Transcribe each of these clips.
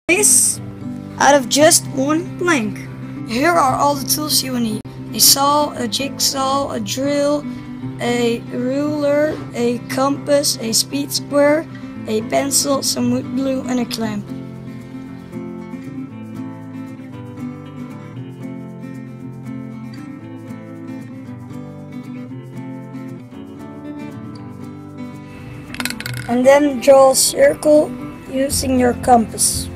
This out of just one plank. Here are all the tools you will need: a saw, a jigsaw, a drill, a ruler, a compass, a speed square, a pencil, some wood glue, and a clamp. And then draw a circle using your compass.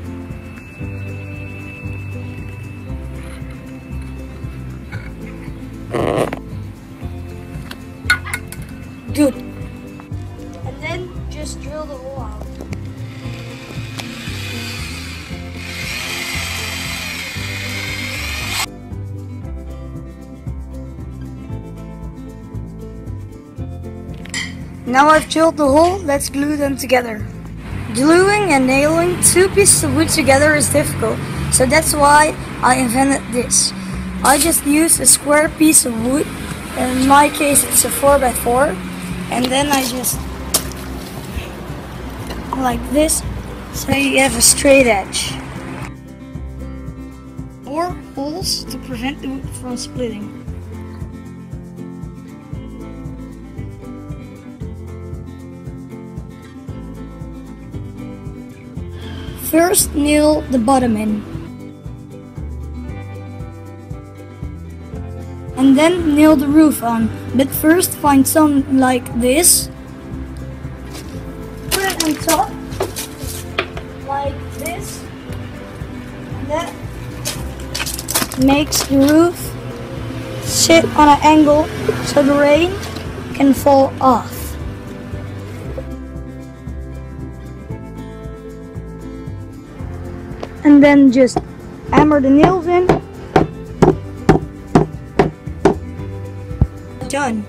Good. And then just drill the hole out. Now I've drilled the hole, let's glue them together. Gluing and nailing two pieces of wood together is difficult, so that's why I invented this. I just used a square piece of wood, in my case it's a 4x4, and then I just like this, so you have a straight edge. 4 holes to prevent the wood from splitting. First, nail the bottom in. And then nail the roof on. But first find something like this. Put it on top. Like this. And that makes the roof sit on an angle so the rain can fall off. And then just hammer the nails in. Done.